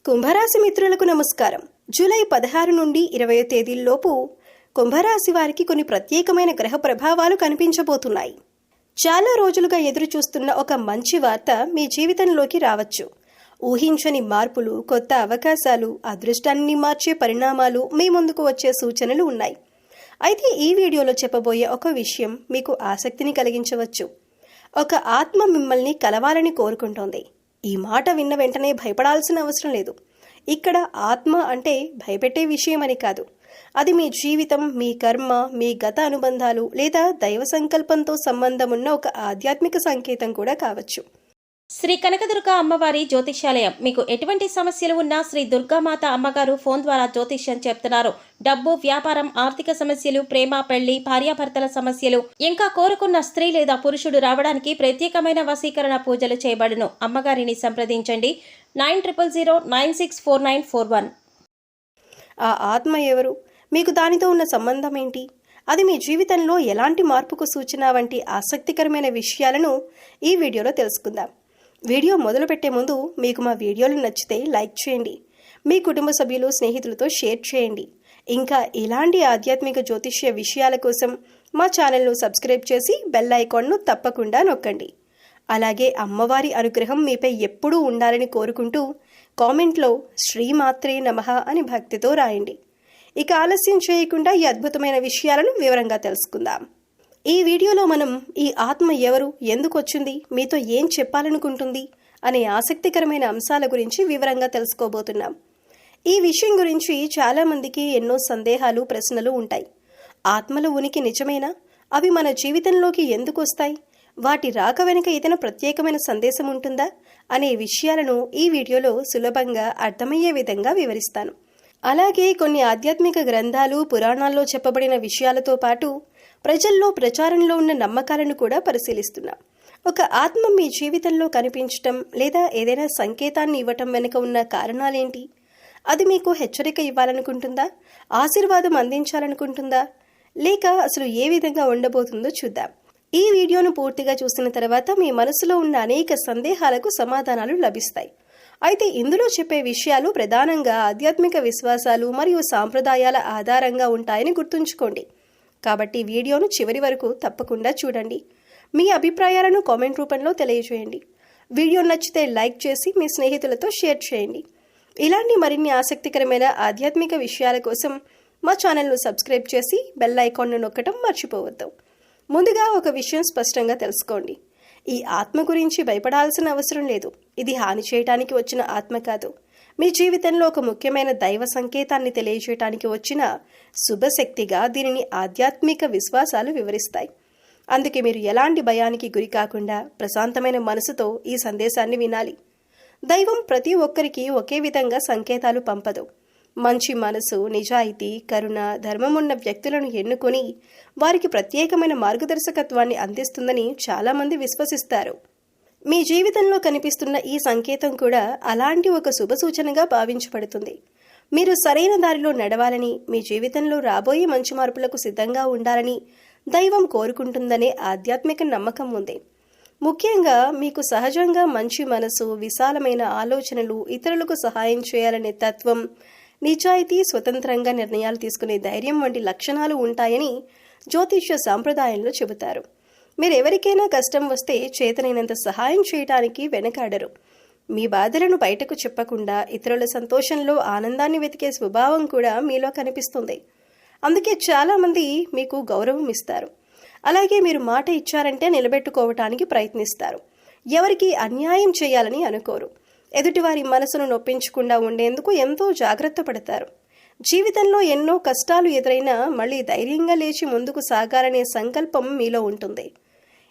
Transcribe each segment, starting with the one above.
కుంభరాశి మిత్రులకు నమస్కారం. జూలై 16 నుండి 20 తేదీల్లోపు కుంభరాశి వారికి కొన్ని ప్రత్యేకమైన గ్రహ ప్రభావాలు కనిపించబోతున్నాయి. చాలా రోజులుగా ఎదురు చూస్తున్న ఒక మంచి వార్త మీ జీవితంలోకి రావచ్చు. ఊహించని మార్పులు, కొత్త అవకాశాలు, అదృష్టాన్ని మార్చే పరిణామాలు మీ ముందుకు వచ్చే సూచనలు ఉన్నాయి. అయితే ఈ వీడియోలో చెప్పబోయే ఒక విషయం మీకు ఆసక్తిని కలిగించవచ్చు. ఒక ఆత్మ మిమ్మల్ని కలవాలని కోరుకుంటోంది. ఈ మాట విన్న వెంటనే భయపడాల్సిన అవసరం లేదు. ఇక్కడ ఆత్మ అంటే భయపెట్టే విషయం అని కాదు. అది మీ జీవితం, మీ కర్మ, మీ గత అనుబంధాలు లేదా దైవ సంకల్పంతో సంబంధం ఉన్న ఒక ఆధ్యాత్మిక సంకేతం కూడా కావచ్చు. శ్రీ కనకదుర్గ అమ్మవారి జ్యోతిష్యాలయం. మీకు ఎటువంటి సమస్యలు ఉన్నా శ్రీ దుర్గామాత అమ్మగారు ఫోన్ ద్వారా జ్యోతిష్యం చెప్తున్నారు. డబ్బు, వ్యాపారం, ఆర్థిక సమస్యలు, ప్రేమ, పెళ్లి, భార్యాభర్తల సమస్యలు, ఇంకా కోరుకున్న స్త్రీ లేదా పురుషుడు రావడానికి ప్రత్యేకమైన వశీకరణ పూజలు చేయబడును. అమ్మగారిని సంప్రదించండి 9000964941. ఆ ఆత్మ ఎవరు? మీకు దానితో ఉన్న సంబంధం ఏంటి? అది మీ జీవితంలో ఎలాంటి మార్పుకు సూచన వంటి ఆసక్తికరమైన విషయాలను ఈ వీడియోలో తెలుసుకుందాం. వీడియో మొదలుపెట్టే ముందు మీకు మా వీడియోలు నచ్చితే లైక్ చేయండి. మీ కుటుంబ సభ్యులు, స్నేహితులతో షేర్ చేయండి. ఇంకా ఇలాంటి ఆధ్యాత్మిక జ్యోతిష్య విషయాల కోసం మా ఛానల్ను సబ్స్క్రైబ్ చేసి బెల్ ఐకాన్ను తప్పకుండా నొక్కండి. అలాగే అమ్మవారి అనుగ్రహం మీపై ఎప్పుడూ ఉండాలని కోరుకుంటూ కామెంట్లో శ్రీమాత్రే నమః అని భక్తితో రాయండి. ఇక ఆలస్యం చేయకుండా ఈ అద్భుతమైన విషయాలను వివరంగా తెలుసుకుందాం. ఈ వీడియోలో మనం ఈ ఆత్మ ఎవరు, ఎందుకు వచ్చింది, మీతో ఏం చెప్పాలనుకుంటుంది అనే ఆసక్తికరమైన అంశాల గురించి వివరంగా తెలుసుకోబోతున్నాం. ఈ విషయం గురించి చాలామందికి ఎన్నో సందేహాలు, ప్రశ్నలు ఉంటాయి. ఆత్మల ఉనికి నిజమేనా? అవి మన జీవితంలోకి ఎందుకు వస్తాయి? వాటి రాక వెనుక ఏదైనా ప్రత్యేకమైన సందేశం ఉంటుందా అనే విషయాలను ఈ వీడియోలో సులభంగా అర్థమయ్యే విధంగా వివరిస్తాను. అలాగే కొన్ని ఆధ్యాత్మిక గ్రంథాలు, పురాణాల్లో చెప్పబడిన విషయాలతో పాటు ప్రజల్లో ప్రచారంలో ఉన్న నమ్మకాలను కూడా పరిశీలిస్తున్నాం. ఒక ఆత్మ మీ జీవితంలో కనిపించటం లేదా ఏదైనా సంకేతాన్ని ఇవ్వటం వెనుక ఉన్న కారణాలేంటి? అది మీకు హెచ్చరిక ఇవ్వాలనుకుంటుందా, ఆశీర్వాదం అందించాలనుకుంటుందా, లేక అసలు ఏ విధంగా ఉండబోతుందో చూద్దాం. ఈ వీడియోను పూర్తిగా చూసిన తర్వాత మీ మనసులో ఉన్న అనేక సందేహాలకు సమాధానాలు లభిస్తాయి. అయితే ఇందులో చెప్పే విషయాలు ప్రధానంగా ఆధ్యాత్మిక విశ్వాసాలు మరియు సాంప్రదాయాల ఆధారంగా ఉంటాయని గుర్తుంచుకోండి. కాబట్టి వీడియోను చివరి వరకు తప్పకుండా చూడండి. మీ అభిప్రాయాలను కామెంట్ రూపంలో తెలియజేయండి. వీడియో నచ్చితే లైక్ చేసి మీ స్నేహితులతో షేర్ చేయండి. ఇలాంటి మరిన్ని ఆసక్తికరమైన ఆధ్యాత్మిక విషయాల కోసం మా ఛానల్ను సబ్స్క్రైబ్ చేసి బెల్ ఐకాన్ను నొక్కటం మర్చిపోవద్దు. ముందుగా ఒక విషయం స్పష్టంగా తెలుసుకోండి. ఈ ఆత్మ గురించి భయపడాల్సిన అవసరం లేదు. ఇది హాని చేయటానికి వచ్చిన ఆత్మ కాదు. మీ జీవితంలో ఒక ముఖ్యమైన దైవ సంకేతాన్ని తెలియజేయటానికి వచ్చిన శుభశక్తిగా దీనిని ఆధ్యాత్మిక విశ్వాసాలు వివరిస్తాయి. అందుకే మీరు ఎలాంటి భయానికి గురి కాకుండా ప్రశాంతమైన మనసుతో ఈ సందేశాన్ని వినాలి. దైవం ప్రతి ఒక్కరికి ఒకే విధంగా సంకేతాలు పంపదు. మంచి మనసు, నిజాయితీ, కరుణ, ధర్మమున్న వ్యక్తులను ఎన్నుకొని వారికి ప్రత్యేకమైన మార్గదర్శకత్వాన్ని అందిస్తుందని చాలామంది విశ్వసిస్తారు. మీ జీవితంలో కనిపిస్తున్న ఈ సంకేతం కూడా అలాంటి ఒక శుభ సూచనగా భావించబడుతుంది. మీరు సరైన దారిలో నడవాలని, మీ జీవితంలో రాబోయే మంచి మార్పులకు సిద్ధంగా ఉండాలని దైవం కోరుకుంటుందనే ఆధ్యాత్మిక నమ్మకం ఉంది. ముఖ్యంగా మీకు సహజంగా మంచి మనసు, విశాలమైన ఆలోచనలు, ఇతరులకు సహాయం చేయాలనే తత్వం, నిజాయితీ, స్వతంత్రంగా నిర్ణయాలు తీసుకునే ధైర్యం వంటి లక్షణాలు ఉంటాయని జ్యోతిష్య సాంప్రదాయంలో చెబుతారు. మీరు ఎవరికైనా కష్టం వస్తే చేతనైనంత సహాయం చేయటానికి వెనకాడరు. మీ బాధలను బయటకు చెప్పకుండా ఇతరుల సంతోషంలో ఆనందాన్ని వెతికే స్వభావం కూడా మీలో కనిపిస్తుంది. అందుకే చాలామంది మీకు గౌరవం ఇస్తారు. అలాగే మీరు మాట ఇచ్చారంటే నిలబెట్టుకోవటానికి ప్రయత్నిస్తారు. ఎవరికి అన్యాయం చేయాలని అనుకోరు. ఎదుటివారి మనసును నొప్పించకుండా ఉండేందుకు ఎంతో జాగ్రత్త పడతారు. జీవితంలో ఎన్నో కష్టాలు ఎదురైనా మళ్ళీ ధైర్యంగా లేచి ముందుకు సాగాలనే సంకల్పం మీలో ఉంటుంది.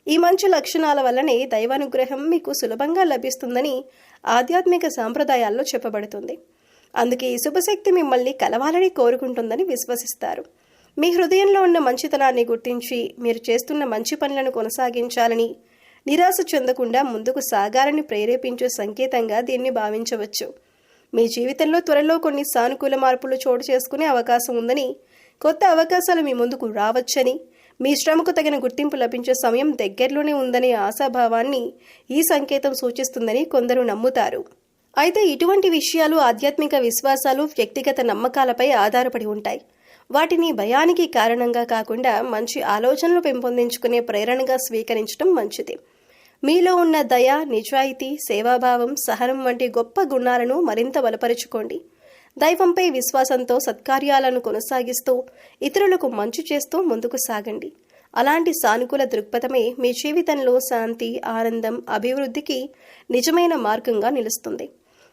ఈ మంచి లక్షణాల వల్లనే దైవానుగ్రహం మీకు సులభంగా లభిస్తుందని ఆధ్యాత్మిక సాంప్రదాయాల్లో చెప్పబడుతుంది. అందుకే ఈ శుభశక్తి మిమ్మల్ని కలవాలని కోరుకుంటుందని విశ్వసిస్తారు. మీ హృదయంలో ఉన్న మంచితనాన్ని గుర్తించి మీరు చేస్తున్న మంచి పనులను కొనసాగించాలని, నిరాశ చెందకుండా ముందుకు సాగాలని ప్రేరేపించే సంకేతంగా దీన్ని భావించవచ్చు. మీ జీవితంలో త్వరలో కొన్ని సానుకూల మార్పులు చోటు చేసుకునే అవకాశం ఉందని, కొత్త అవకాశాలు మీ ముందుకు రావచ్చని, మీ శ్రమకు తగిన గుర్తింపు లభించే సమయం దగ్గరలోనే ఉందనే ఆశాభావాన్ని ఈ సంకేతం సూచిస్తుందని కొందరు నమ్ముతారు. అయితే ఇటువంటి విషయాలు ఆధ్యాత్మిక విశ్వాసాలు, వ్యక్తిగత నమ్మకాలపై ఆధారపడి ఉంటాయి. వాటిని భయానికి కారణంగా కాకుండా మంచి ఆలోచనలు పెంపొందించుకునే ప్రేరణగా స్వీకరించడం మంచిది. మీలో ఉన్న దయ, నిజాయితీ, సేవాభావం, సహనం వంటి గొప్ప గుణాలను మరింత బలపరుచుకోండి. దైవంపై విశ్వాసంతో సత్కార్యాలను కొనసాగిస్తూ ఇతరులకు మంచి చేస్తూ ముందుకు సాగండి. అలాంటి సానుకూల దృక్పథమే మీ జీవితంలో శాంతి, ఆనందం, అభివృద్ధికి నిజమైన మార్గంగా నిలుస్తుంది.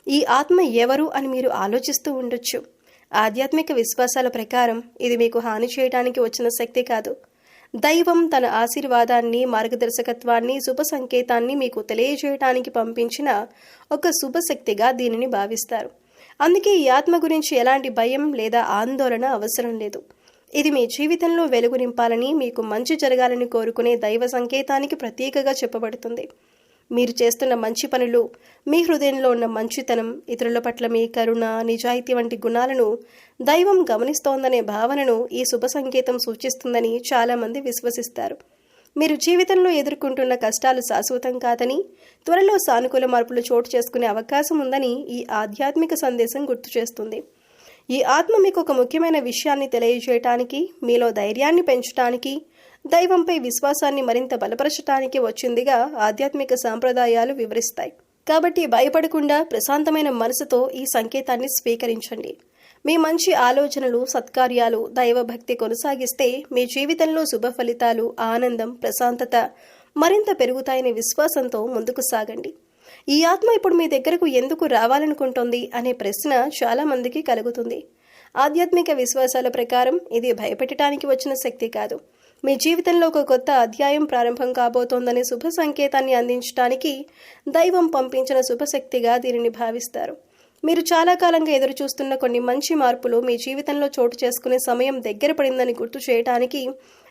ఈ ఆత్మ ఎవరు అని మీరు ఆలోచిస్తూ ఉండొచ్చు. ఆధ్యాత్మిక విశ్వాసాల ప్రకారం ఇది మీకు హాని చేయడానికి వచ్చిన శక్తి కాదు. దైవం తన ఆశీర్వాదాన్ని, మార్గదర్శకత్వాన్ని, శుభ సంకేతాన్ని మీకు తెలియజేయడానికి పంపించిన ఒక శుభశక్తిగా దీనిని భావిస్తారు. అందుకే ఈ ఆత్మ గురించి ఎలాంటి భయం లేదా ఆందోళన అవసరం లేదు. ఇది మీ జీవితంలో వెలుగు నింపాలని, మీకు మంచి జరగాలని కోరుకునే దైవ సంకేతానికి ప్రతీకగా చెప్పబడుతుంది. మీరు చేస్తున్న మంచి పనులు, మీ హృదయంలో ఉన్న మంచితనం, ఇతరుల పట్ల మీ కరుణ, నిజాయితీ వంటి గుణాలను దైవం గమనిస్తోందనే భావనను ఈ శుభ సంకేతం సూచిస్తుందని చాలామంది విశ్వసిస్తారు. మీరు జీవితంలో ఎదుర్కొంటున్న కష్టాలు శాశ్వతం కాదని, త్వరలో సానుకూల మార్పులు చోటు చేసుకునే అవకాశం ఉందని ఈ ఆధ్యాత్మిక సందేశం గుర్తు చేస్తుంది. ఈ ఆత్మ మీకు ఒక ముఖ్యమైన విషయాన్ని తెలియజేయటానికి, మీలో ధైర్యాన్ని పెంచడానికి, దైవంపై విశ్వాసాన్ని మరింత బలపరచటానికి వచ్చిందిగా ఆధ్యాత్మిక సాంప్రదాయాలు వివరిస్తాయి. కాబట్టి భయపడకుండా ప్రశాంతమైన మనసుతో ఈ సంకేతాన్ని స్వీకరించండి. మీ మంచి ఆలోచనలు, సత్కార్యాలు, దైవభక్తి కొనసాగిస్తే మీ జీవితంలో శుభ ఫలితాలు, ఆనందం, ప్రశాంతత మరింత పెరుగుతాయనే విశ్వాసంతో ముందుకు సాగండి. ఈ ఆత్మ ఇప్పుడు మీ దగ్గరకు ఎందుకు రావాలనుకుంటోంది అనే ప్రశ్న చాలా మందికి కలుగుతుంది. ఆధ్యాత్మిక విశ్వాసాల ప్రకారం ఇది భయపెట్టడానికి వచ్చిన శక్తి కాదు. మీ జీవితంలో ఒక కొత్త అధ్యాయం ప్రారంభం కాబోతోందనే శుభ సంకేతాన్ని అందించడానికి దైవం పంపించిన శుభశక్తిగా దీనిని భావిస్తారు. మీరు చాలా కాలంగా ఎదురు చూస్తున్న కొన్ని మంచి మార్పులు మీ జీవితంలో చోటు చేసుకునే సమయం దగ్గర పడిందని గుర్తు చేయడానికి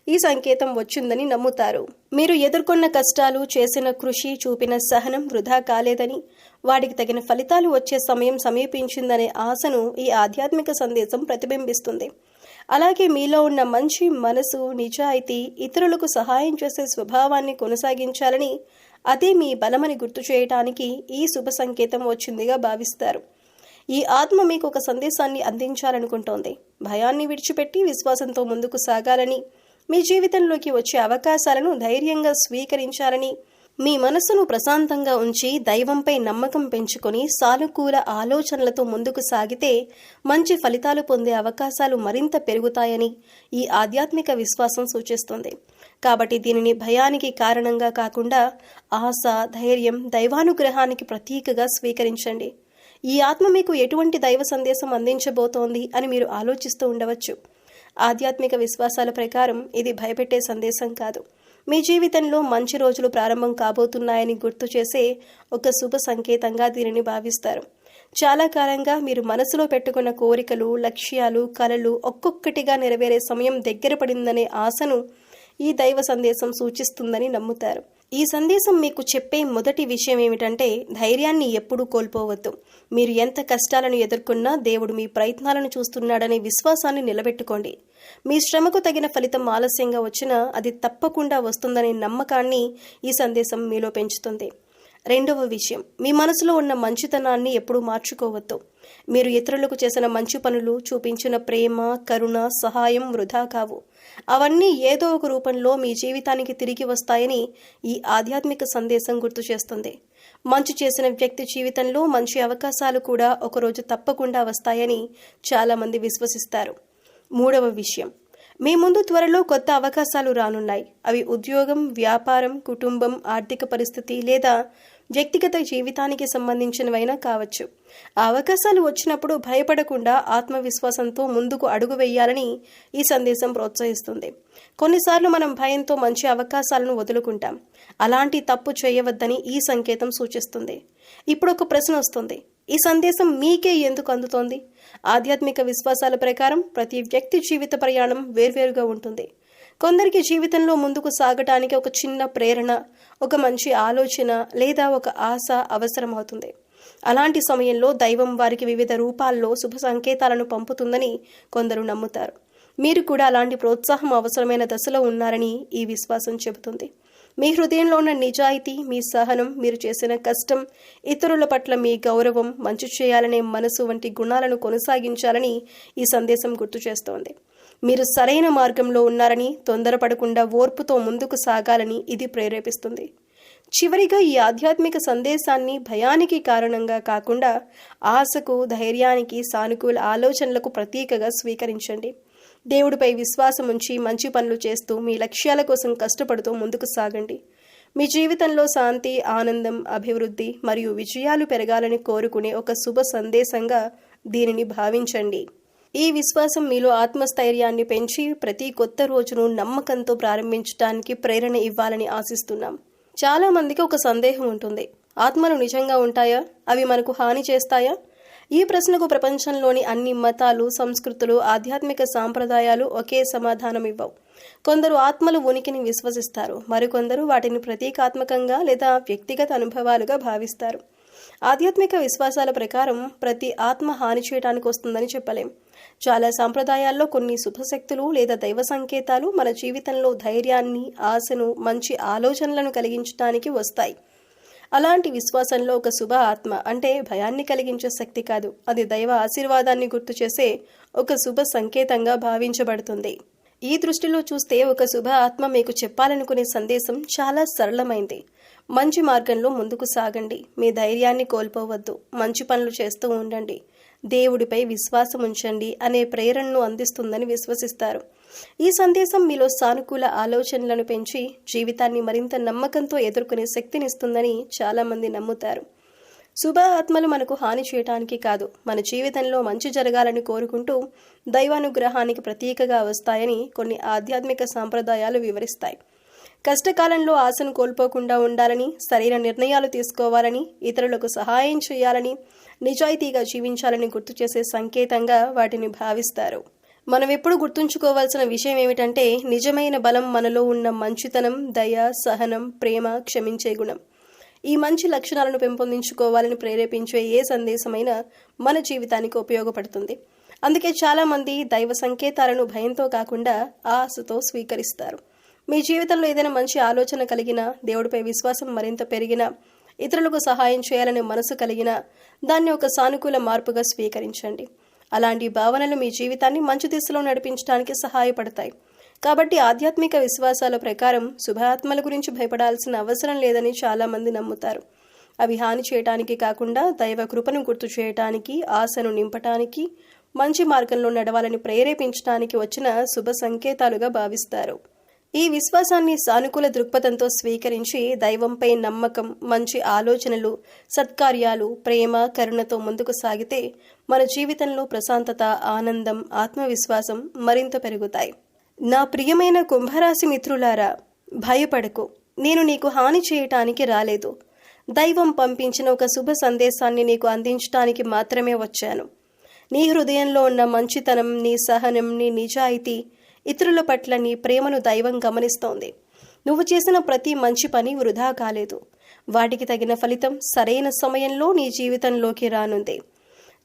ఈ సంకేతం వచ్చిందని నమ్ముతారు. మీరు ఎదుర్కొన్న కష్టాలు, చేసిన కృషి, చూపిన సహనం వృధా కాలేదని, వాటికి తగిన ఫలితాలు వచ్చే సమయం సమీపించిందనే ఆశను ఈ ఆధ్యాత్మిక సందేశం ప్రతిబింబిస్తుంది. అలాగే మీలో ఉన్న మంచి మనసు, నిజాయితీ, ఇతరులకు సహాయం చేసే స్వభావాన్ని కొనసాగించాలని, అదే మీ బలమని గుర్తు చేయటానికి ఈ శుభ సంకేతం వచ్చిందిగా భావిస్తారు. ఈ ఆత్మ మీకు ఒక సందేశాన్ని అందించాలనుకుంటోంది. భయాన్ని విడిచిపెట్టి విశ్వాసంతో ముందుకు సాగాలని, మీ జీవితంలోకి వచ్చే అవకాశాలను ధైర్యంగా స్వీకరించాలని, మీ మనస్సును ప్రశాంతంగా ఉంచి దైవంపై నమ్మకం పెంచుకొని సానుకూల ఆలోచనలతో ముందుకు సాగితే మంచి ఫలితాలు పొందే అవకాశాలు మరింత పెరుగుతాయని ఈ ఆధ్యాత్మిక విశ్వాసం సూచిస్తుంది. కాబట్టి దీనిని భయానికి కారణంగా కాకుండా ఆశ, ధైర్యం, దైవానుగ్రహానికి ప్రతీకగా స్వీకరించండి. ఈ ఆత్మ మీకు ఎటువంటి దైవ సందేశం అందించబోతోంది అని మీరు ఆలోచిస్తూ ఉండవచ్చు. ఆధ్యాత్మిక విశ్వాసాల ప్రకారం ఇది భయపెట్టే సందేశం కాదు. మీ జీవితంలో మంచి రోజులు ప్రారంభం కాబోతున్నాయని గుర్తు చేసే ఒక శుభ సంకేతంగా దీనిని భావిస్తారు. చాలా కాలంగా మీరు మనసులో పెట్టుకున్న కోరికలు, లక్ష్యాలు, కలలు ఒక్కొక్కటిగా నెరవేరే సమయం దగ్గర పడిందనే ఆశను ఈ దైవ సందేశం సూచిస్తుందని నమ్ముతారు. ఈ సందేశం మీకు చెప్పే మొదటి విషయం ఏమిటంటే, ధైర్యాన్ని ఎప్పుడూ కోల్పోవద్దు. మీరు ఎంత కష్టాలను ఎదుర్కొన్నా దేవుడు మీ ప్రయత్నాలను చూస్తున్నాడనే విశ్వాసాన్ని నిలబెట్టుకోండి. మీ శ్రమకు తగిన ఫలితం ఆలస్యంగా వచ్చినా అది తప్పకుండా వస్తుందనే నమ్మకాన్ని ఈ సందేశం మీలో పెంచుతుంది. రెండవ విషయం, మీ మనసులో ఉన్న మంచితనాన్ని ఎప్పుడూ మార్చుకోవద్దు. మీరు ఇతరులకు చేసిన మంచి పనులు, చూపించిన ప్రేమ, కరుణ, సహాయం వృధా కావు. అవన్నీ ఏదో ఒక రూపంలో మీ జీవితానికి తిరిగి వస్తాయని ఈ ఆధ్యాత్మిక సందేశం గుర్తు చేస్తుంది. మంచి చేసిన వ్యక్తి జీవితంలో మంచి అవకాశాలు కూడా ఒకరోజు తప్పకుండా వస్తాయని చాలామంది విశ్వసిస్తారు. మూడవ విషయం, మీ ముందు త్వరలో కొత్త అవకాశాలు రానున్నాయి. అవి ఉద్యోగం, వ్యాపారం, కుటుంబం, ఆర్థిక పరిస్థితి లేదా వ్యక్తిగత జీవితానికి సంబంధించినవైనా కావచ్చు. ఆ అవకాశాలు వచ్చినప్పుడు భయపడకుండా ఆత్మవిశ్వాసంతో ముందుకు అడుగు వేయాలని ఈ సందేశం ప్రోత్సహిస్తుంది. కొన్నిసార్లు మనం భయంతో మంచి అవకాశాలను వదులుకుంటాం. అలాంటి తప్పు చేయవద్దని ఈ సంకేతం సూచిస్తుంది. ఇప్పుడు ఒక ప్రశ్న వస్తుంది, ఈ సందేశం మీకే ఎందుకు అందుతోంది? ఆధ్యాత్మిక విశ్వాసాల ప్రకారం ప్రతి వ్యక్తి జీవిత ప్రయాణం వేర్వేరుగా ఉంటుంది. కొందరికి జీవితంలో ముందుకు సాగటానికి ఒక చిన్న ప్రేరణ, ఒక మంచి ఆలోచన లేదా ఒక ఆశ అవసరమవుతుంది. అలాంటి సమయంలో దైవం వారికి వివిధ రూపాల్లో శుభ సంకేతాలను పంపుతుందని కొందరు నమ్ముతారు. మీరు కూడా అలాంటి ప్రోత్సాహం అవసరమైన దశలో ఉన్నారని ఈ విశ్వాసం చెబుతుంది. మీ హృదయంలో ఉన్న నిజాయితీ, మీ సహనం, మీరు చేసిన కష్టం, ఇతరుల పట్ల మీ గౌరవం, మంచి చేయాలనే మనసు వంటి గుణాలను కొనసాగించాలని ఈ సందేశం గుర్తు చేస్తోంది. మీరు సరైన మార్గంలో ఉన్నారని, తొందరపడకుండా ఓర్పుతో ముందుకు సాగాలని ఇది ప్రేరేపిస్తుంది. చివరిగా ఈ ఆధ్యాత్మిక సందేశాన్ని భయానికి కారణంగా కాకుండా ఆశకు, ధైర్యానికి, సానుకూల ఆలోచనలకు ప్రతీకగా స్వీకరించండి. దేవుడిపై విశ్వాసం ఉంచి మంచి పనులు చేస్తూ మీ లక్ష్యాల కోసం కష్టపడుతూ ముందుకు సాగండి. మీ జీవితంలో శాంతి, ఆనందం, అభివృద్ధి మరియు విజయాలు పెరగాలని కోరుకునే ఒక శుభ సందేశంగా దీనిని భావించండి. ఈ విశ్వాసం మీలో ఆత్మస్థైర్యాన్ని పెంచి ప్రతి కొత్త రోజును నమ్మకంతో ప్రారంభించడానికి ప్రేరణ ఇవ్వాలని ఆశిస్తున్నాం. చాలా మందికి ఒక సందేహం ఉంటుంది. ఆత్మలు నిజంగా ఉంటాయా? అవి మనకు హాని చేస్తాయా? ఈ ప్రశ్నకు ప్రపంచంలోని అన్ని మతాలు, సంస్కృతులు, ఆధ్యాత్మిక సాంప్రదాయాలు ఒకే సమాధానం ఇవ్వవు. కొందరు ఆత్మలు ఉనికిని విశ్వసిస్తారు, మరికొందరు వాటిని ప్రతీకాత్మకంగా లేదా వ్యక్తిగత అనుభవాలుగా భావిస్తారు. ఆధ్యాత్మిక విశ్వాసాల ప్రకారం ప్రతి ఆత్మ హాని చేయడానికి వస్తుందని చెప్పలేం. చాలా సాంప్రదాయాల్లో కొన్ని శుభశక్తులు లేదా దైవ సంకేతాలు మన జీవితంలో ధైర్యాన్ని, ఆశను, మంచి ఆలోచనలను కలిగించడానికి వస్తాయి. అలాంటి విశ్వాసంలో ఒక శుభ ఆత్మ అంటే భయాన్ని కలిగించే శక్తి కాదు, అది దైవ ఆశీర్వాదాన్ని గుర్తు చేసే ఒక శుభ సంకేతంగా భావించబడుతుంది. ఈ దృష్టిలో చూస్తే ఒక శుభ ఆత్మ మీకు చెప్పాలనుకునే సందేశం చాలా సరళమైంది. మంచి మార్గంలో ముందుకు సాగండి, మీ ధైర్యాన్ని కోల్పోవద్దు, మంచి పనులు చేస్తూ ఉండండి, దేవుడిపై విశ్వాసం ఉంచండి అనే ప్రేరణను అందిస్తుందని విశ్వసిస్తారు. ఈ సందేశం మీలో సానుకూల ఆలోచనలను పెంచి జీవితాన్ని మరింత నమ్మకంతో ఎదుర్కొనే శక్తినిస్తుందని చాలామంది నమ్ముతారు. శుభ ఆత్మలు మనకు హాని చేయటానికి కాదు, మన జీవితంలో మంచి జరగాలని కోరుకుంటూ దైవానుగ్రహానికి ప్రతీకగా వస్తాయని కొన్ని ఆధ్యాత్మిక సాంప్రదాయాలు వివరిస్తాయి. కష్టకాలంలో ఆశను కోల్పోకుండా ఉండాలని, సరైన నిర్ణయాలు తీసుకోవాలని, ఇతరులకు సహాయం చేయాలని, నిజాయితీగా జీవించాలని గుర్తు చేసే సంకేతంగా వాటిని భావిస్తారు. మనం ఎప్పుడు గుర్తుంచుకోవాల్సిన విషయం ఏమిటంటే, నిజమైన బలం మనలో ఉన్న మంచితనం, దయ, సహనం, ప్రేమ, క్షమించే గుణం. ఈ మంచి లక్షణాలను పెంపొందించుకోవాలని ప్రేరేపించే ఏ సందేశమైనా మన జీవితానికి ఉపయోగపడుతుంది. అందుకే చాలామంది దైవ సంకేతాలను భయంతో కాకుండా ఆశతో స్వీకరిస్తారు. మీ జీవితంలో ఏదైనా మంచి ఆలోచన కలిగినా, దేవుడిపై విశ్వాసం మరింత పెరిగినా, ఇతరులకు సహాయం చేయాలనే మనసు కలిగినా దాన్ని ఒక సానుకూల మార్పుగా స్వీకరించండి. అలాంటి భావనలు మీ జీవితాన్ని మంచి దిశలో నడిపించడానికి సహాయపడతాయి. కాబట్టి ఆధ్యాత్మిక విశ్వాసాల ప్రకారం శుభాత్మల గురించి భయపడాల్సిన అవసరం లేదని చాలామంది నమ్ముతారు. అవి హాని చేయటానికి కాకుండా దైవ కృపను గుర్తు చేయటానికి, ఆశను నింపటానికి, మంచి మార్గంలో నడవాలని ప్రేరేపించడానికి వచ్చిన శుభ సంకేతాలుగా భావిస్తారు. ఈ విశ్వాసాన్ని సానుకూల దృక్పథంతో స్వీకరించి దైవంపై నమ్మకం, మంచి ఆలోచనలు, సత్కార్యాలు, ప్రేమ, కరుణతో ముందుకు సాగితే మన జీవితంలో ప్రశాంతత, ఆనందం, ఆత్మవిశ్వాసం మరింత పెరుగుతాయి. నా ప్రియమైన కుంభరాశి మిత్రులారా, భయపడకు. నేను నీకు హాని చేయటానికి రాలేదు. దైవం పంపించిన ఒక శుభ సందేశాన్ని నీకు అందించడానికి మాత్రమే వచ్చాను. నీ హృదయంలో ఉన్న మంచితనం, నీ సహనం, నీ నిజాయితీ, ఇతరుల పట్ల నీ ప్రేమను దైవం గమనిస్తోంది. నువ్వు చేసిన ప్రతి మంచి పని వృధా కాలేదు. వాటికి తగిన ఫలితం సరైన సమయంలో నీ జీవితంలోకి రానుంది.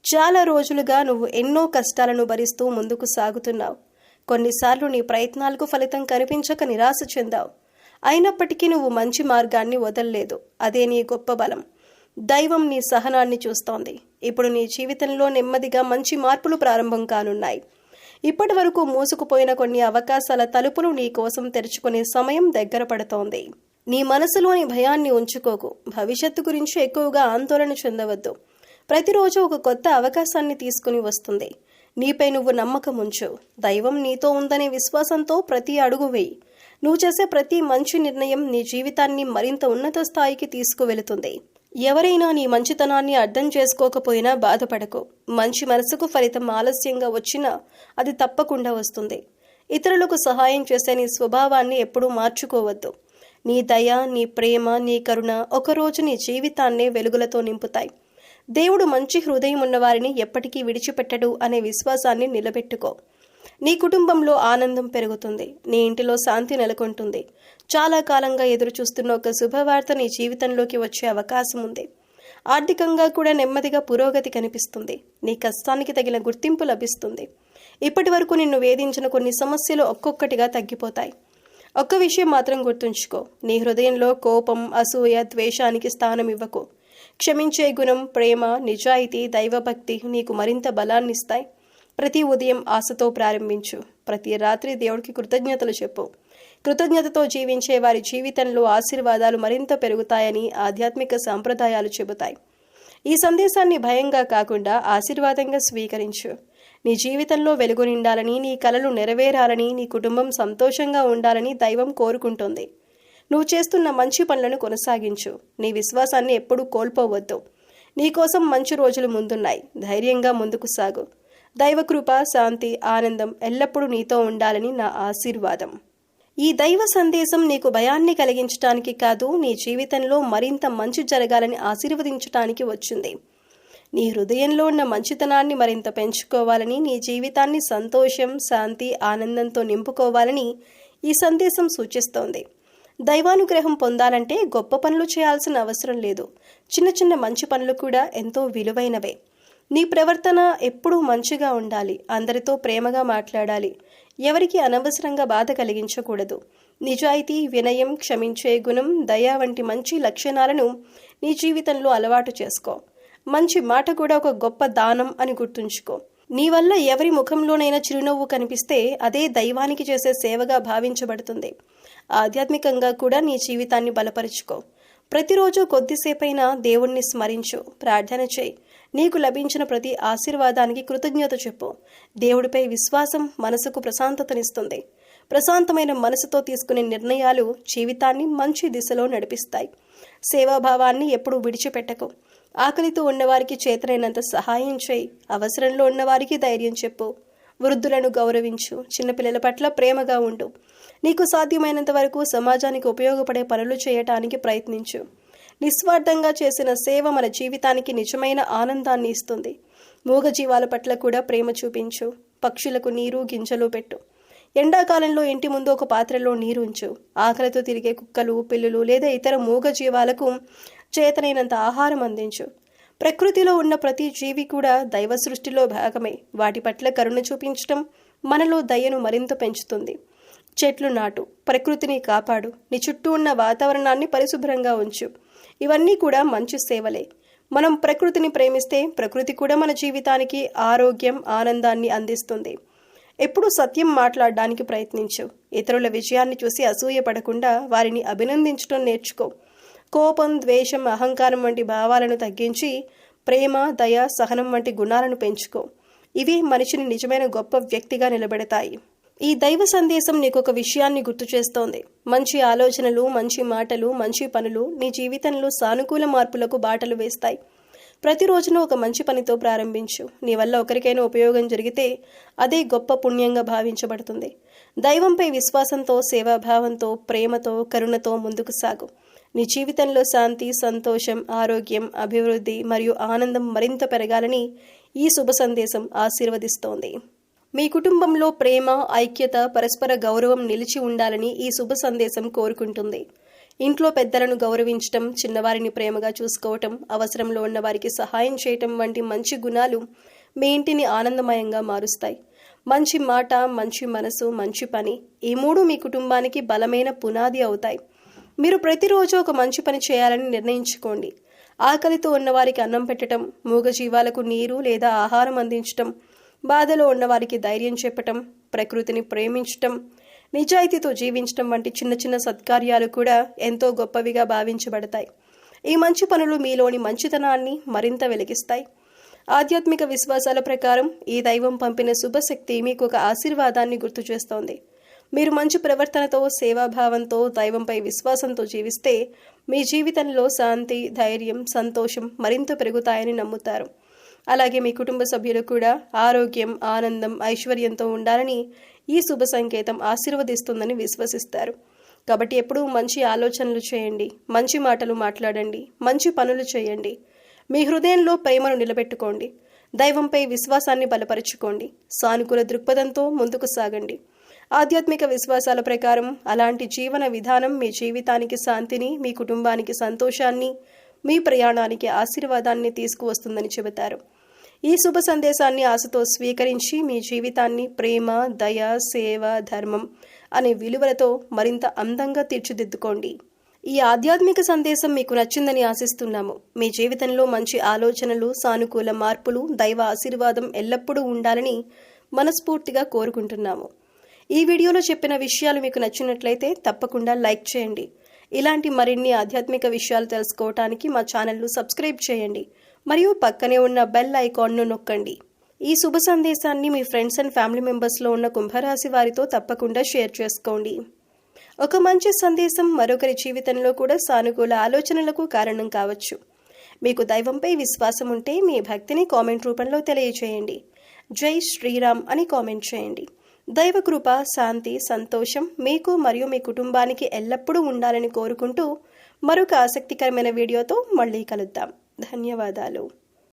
చాలా రోజులుగా నువ్వు ఎన్నో కష్టాలను భరిస్తూ ముందుకు సాగుతున్నావు. కొన్నిసార్లు నీ ప్రయత్నాలకు ఫలితం కనిపించక నిరాశ చెందావు. అయినప్పటికీ నువ్వు మంచి మార్గాన్ని వదల్లేదు. అదే నీ గొప్ప బలం. దైవం నీ సహనాన్ని చూస్తోంది. ఇప్పుడు నీ జీవితంలో నెమ్మదిగా మంచి మార్పులు ప్రారంభం కానున్నాయి. ఇప్పటి వరకు మూసుకుపోయిన కొన్ని అవకాశాల తలుపులు నీ కోసం తెరుచుకునే సమయం దగ్గర పడుతోంది. నీ మనసులోని భయాన్ని ఉంచుకోకు. భవిష్యత్తు గురించి ఎక్కువగా ఆందోళన చెందవద్దు. ప్రతిరోజు ఒక కొత్త అవకాశాన్ని తీసుకుని వస్తుంది. నీపై నువ్వు నమ్మకం ఉంచు. దైవం నీతో ఉందనే విశ్వాసంతో ప్రతి అడుగు వేయి. నువ్వు చేసే ప్రతి మంచి నిర్ణయం నీ జీవితాన్ని మరింత ఉన్నత స్థాయికి తీసుకువెళుతుంది. ఎవరైనా నీ మంచితనాన్ని అర్థం చేసుకోకపోయినా బాధపడకు. మంచి మనసుకు ఫలితం ఆలస్యంగా వచ్చినా అది తప్పకుండా వస్తుంది. ఇతరులకు సహాయం చేసే నీ స్వభావాన్ని ఎప్పుడూ మార్చుకోవద్దు. నీ దయ, నీ ప్రేమ, నీ కరుణ ఒకరోజు నీ జీవితాన్నే వెలుగులతో నింపుతాయి. దేవుడు మంచి హృదయం ఉన్నవారిని ఎప్పటికీ విడిచిపెట్టడు అనే విశ్వాసాన్ని నిలబెట్టుకో. నీ కుటుంబంలో ఆనందం పెరుగుతుంది. నీ ఇంటిలో శాంతి నెలకొంటుంది. చాలా కాలంగా ఎదురు చూస్తున్న ఒక శుభవార్త నీ జీవితంలోకి వచ్చే అవకాశం ఉంది. ఆర్థికంగా కూడా నెమ్మదిగా పురోగతి కనిపిస్తుంది. నీ కష్టానికి తగిన గుర్తింపు లభిస్తుంది. ఇప్పటి వరకు నిన్ను వేధించిన కొన్ని సమస్యలు ఒక్కొక్కటిగా తగ్గిపోతాయి. ఒక్క విషయం మాత్రం గుర్తుంచుకో, నీ హృదయంలో కోపం, అసూయ, ద్వేషానికి స్థానం ఇవ్వకు. క్షమించే గుణం, ప్రేమ, నిజాయితీ, దైవభక్తి నీకు మరింత బలాన్నిస్తాయి. ప్రతి ఉదయం ఆశతో ప్రారంభించు. ప్రతి రాత్రి దేవుడికి కృతజ్ఞతలు చెప్పు. కృతజ్ఞతతో జీవించే వారి జీవితంలో ఆశీర్వాదాలు మరింత పెరుగుతాయని ఆధ్యాత్మిక సాంప్రదాయాలు చెబుతాయి. ఈ సందేశాన్ని భయంగా కాకుండా ఆశీర్వాదంగా స్వీకరించు. నీ జీవితంలో వెలుగు నిండాలని, నీ కలలు నెరవేరాలని, నీ కుటుంబం సంతోషంగా ఉండాలని దైవం కోరుకుంటోంది. నువ్వు చేస్తున్న మంచి పనులను కొనసాగించు. నీ విశ్వాసాన్ని ఎప్పుడూ కోల్పోవద్దు. నీకోసం మంచి రోజులు ముందున్నాయి. ధైర్యంగా ముందుకు సాగు. దైవకృప, శాంతి, ఆనందం ఎల్లప్పుడూ నీతో ఉండాలని నా ఆశీర్వాదం. ఈ దైవ సందేశం నీకు భయాన్ని కలిగించటానికి కాదు, నీ జీవితంలో మరింత మంచి జరగాలని ఆశీర్వదించటానికి వచ్చింది. నీ హృదయంలో ఉన్న మంచితనాన్ని మరింత పెంచుకోవాలని, నీ జీవితాన్ని సంతోషం, శాంతి, ఆనందంతో నింపుకోవాలని ఈ సందేశం సూచిస్తోంది. దైవానుగ్రహం పొందాలంటే గొప్ప పనులు చేయాల్సిన అవసరం లేదు. చిన్న చిన్న మంచి పనులు కూడా ఎంతో విలువైనవే. నీ ప్రవర్తన ఎప్పుడూ మంచిగా ఉండాలి. అందరితో ప్రేమగా మాట్లాడాలి. ఎవరికి అనవసరంగా బాధ కలిగించకూడదు. నిజాయితీ, వినయం, క్షమించే గుణం, దయ వంటి మంచి లక్షణాలను నీ జీవితంలో అలవాటు చేసుకో. మంచి మాట కూడా ఒక గొప్ప దానం అని గుర్తుంచుకో. నీ వల్ల ఎవరి ముఖంలోనైనా చిరునవ్వు కనిపిస్తే అదే దైవానికి చేసే సేవగా భావించబడుతుంది. ఆధ్యాత్మికంగా కూడా నీ జీవితాన్ని బలపరుచుకో. ప్రతిరోజు కొద్దిసేపైనా దేవుణ్ణి స్మరించు, ప్రార్థన చేయి. నీకు లభించిన ప్రతి ఆశీర్వాదానికి కృతజ్ఞత చెప్పు. దేవుడిపై విశ్వాసం మనసుకు ప్రశాంతతనిస్తుంది. ప్రశాంతమైన మనసుతో తీసుకునే నిర్ణయాలు జీవితాన్ని మంచి దిశలో నడిపిస్తాయి. సేవాభావాన్ని ఎప్పుడూ విడిచిపెట్టకు. ఆకలితో ఉన్నవారికి చేతనైనంత సహాయం చేయి. అవసరంలో ఉన్నవారికి ధైర్యం చెప్పు. వృద్ధులను గౌరవించు. చిన్నపిల్లల పట్ల ప్రేమగా ఉండు. నీకు సాధ్యమైనంత వరకు సమాజానికి ఉపయోగపడే పనులు చేయటానికి ప్రయత్నించు. నిస్వార్థంగా చేసిన సేవ మన జీవితానికి నిజమైన ఆనందాన్ని ఇస్తుంది. మూగజీవాల పట్ల కూడా ప్రేమ చూపించు. పక్షులకు నీరు, గింజలు పెట్టు. ఎండాకాలంలో ఇంటి ముందు ఒక పాత్రలో నీరు ఉంచు. ఆకలితో తిరిగే కుక్కలు, పిల్లులు లేదా ఇతర మూగజీవాలకు చేతనైనంత ఆహారం అందించు. ప్రకృతిలో ఉన్న ప్రతి జీవి కూడా దైవ సృష్టిలో భాగమే. వాటి పట్ల కరుణ చూపించటం మనలో దయను మరింత పెంచుతుంది. చెట్లు నాటు. ప్రకృతిని కాపాడు. నీ చుట్టూ ఉన్న వాతావరణాన్ని పరిశుభ్రంగా ఉంచు. ఇవన్నీ కూడా మంచి సేవలే. మనం ప్రకృతిని ప్రేమిస్తే ప్రకృతి కూడా మన జీవితానికి ఆరోగ్యం, ఆనందాన్ని అందిస్తుంది. ఎప్పుడూ సత్యం మాట్లాడడానికి ప్రయత్నించు. ఇతరుల విజయాన్ని చూసి అసూయపడకుండా వారిని అభినందించడం నేర్చుకో. కోపం, ద్వేషం, అహంకారం వంటి భావాలను తగ్గించి ప్రేమ, దయ, సహనం వంటి గుణాలను పెంచుకో. ఇవి మనిషిని నిజమైన గొప్ప వ్యక్తిగా నిలబెడతాయి. ఈ దైవ సందేశం నీకు ఒక విషయాన్ని గుర్తు చేస్తోంది. మంచి ఆలోచనలు, మంచి మాటలు, మంచి పనులు నీ జీవితంలో సానుకూల మార్పులకు బాటలు వేస్తాయి. ప్రతిరోజును ఒక మంచి పనితో ప్రారంభించు. నీ వల్ల ఒకరికైనా ఉపయోగం జరిగితే అదే గొప్ప పుణ్యంగా భావించబడుతుంది. దైవంపై విశ్వాసంతో, సేవాభావంతో, ప్రేమతో, కరుణతో ముందుకు సాగు. నీ జీవితంలో శాంతి, సంతోషం, ఆరోగ్యం, అభివృద్ధి మరియు ఆనందం మరింత పెరగాలని ఈ శుభ సందేశం ఆశీర్వదిస్తోంది. మీ కుటుంబంలో ప్రేమ, ఐక్యత, పరస్పర గౌరవం నిలిచి ఉండాలని ఈ శుభ సందేశం కోరుకుంటుంది. ఇంట్లో పెద్దలను గౌరవించటం, చిన్నవారిని ప్రేమగా చూసుకోవటం, అవసరంలో ఉన్న వారికి సహాయం చేయటం వంటి మంచి గుణాలు మీ ఇంటిని ఆనందమయంగా మారుస్తాయి. మంచి మాట, మంచి మనసు, మంచి పని, ఈ మూడు మీ కుటుంబానికి బలమైన పునాది అవుతాయి. మీరు ప్రతిరోజు ఒక మంచి పని చేయాలని నిర్ణయించుకోండి. ఆకలితో ఉన్నవారికి అన్నం పెట్టడం, మూగజీవాలకు నీరు లేదా ఆహారం అందించటం, బాధలో ఉన్నవారికి ధైర్యం చెప్పటం, ప్రకృతిని ప్రేమించటం, నిజాయితీతో జీవించటం వంటి చిన్న చిన్న సత్కార్యాలు కూడా ఎంతో గొప్పవిగా భావించబడతాయి. ఈ మంచి పనులు మీలోని మంచితనాన్ని మరింత వెలిగిస్తాయి. ఆధ్యాత్మిక విశ్వాసాల ప్రకారం ఈ దైవం పంపిన శుభశక్తి మీకు ఒక ఆశీర్వాదాన్ని గుర్తు చేస్తోంది. మీరు మంచి ప్రవర్తనతో, సేవాభావంతో, దైవంపై విశ్వాసంతో జీవిస్తే మీ జీవితంలో శాంతి, ధైర్యం, సంతోషం మరింత పెరుగుతాయని నమ్ముతారు. అలాగే మీ కుటుంబ సభ్యులు కూడా ఆరోగ్యం, ఆనందం, ఐశ్వర్యంతో ఉండాలని ఈ శుభ సంకేతం ఆశీర్వదిస్తుందని విశ్వసిస్తారు. కాబట్టి ఎప్పుడూ మంచి ఆలోచనలు చేయండి, మంచి మాటలు మాట్లాడండి, మంచి పనులు చేయండి. మీ హృదయంలో ప్రేమను నిలబెట్టుకోండి. దైవంపై విశ్వాసాన్ని బలపరుచుకోండి. సానుకూల దృక్పథంతో ముందుకు సాగండి. ఆధ్యాత్మిక విశ్వాసాల ప్రకారం అలాంటి జీవన విధానం మీ జీవితానికి శాంతిని, మీ కుటుంబానికి సంతోషాన్ని, మీ ప్రయాణానికి ఆశీర్వాదాన్ని తీసుకువస్తుందని చెబుతారు. ఈ శుభ సందేశాన్ని ఆశతో స్వీకరించి మీ జీవితాన్ని ప్రేమ, దయ, సేవ, ధర్మం, అనే విలువలతో మరింత అందంగా తీర్చిదిద్దుకోండి. ఈ ఆధ్యాత్మిక సందేశం మీకు నచ్చిందని ఆశిస్తున్నాము. మీ జీవితంలో మంచి ఆలోచనలు, సానుకూల మార్పులు, దైవ ఆశీర్వాదం ఎల్లప్పుడూ ఉండాలని మనస్ఫూర్తిగా కోరుకుంటున్నాము. ఈ వీడియోలో చెప్పిన విషయాలు మీకు నచ్చినట్లయితే తప్పకుండా లైక్ చేయండి. ఇలాంటి మరిన్ని ఆధ్యాత్మిక విషయాలు తెలుసుకోవటానికి మా ఛానల్ను సబ్స్క్రైబ్ చేయండి మరియు పక్కనే ఉన్న బెల్ ఐకాన్ను నొక్కండి. ఈ శుభ సందేశాన్ని మీ ఫ్రెండ్స్ అండ్ ఫ్యామిలీ మెంబర్స్లో ఉన్న కుంభరాశి వారితో తప్పకుండా షేర్ చేసుకోండి. ఒక మంచి సందేశం మరొకరి జీవితంలో కూడా సానుకూల ఆలోచనలకు కారణం కావచ్చు. మీకు దైవంపై విశ్వాసం ఉంటే మీ భక్తిని కామెంట్ రూపంలో తెలియజేయండి. జై శ్రీరామ్ అని కామెంట్ చేయండి. దైవ కృప, శాంతి, సంతోషం మీకు మరియు మీ కుటుంబానికి ఎల్లప్పుడూ ఉండాలని కోరుకుంటూ మరొక ఆసక్తికరమైన వీడియోతో మళ్ళీ కలుద్దాం. ధన్యవాదాలు.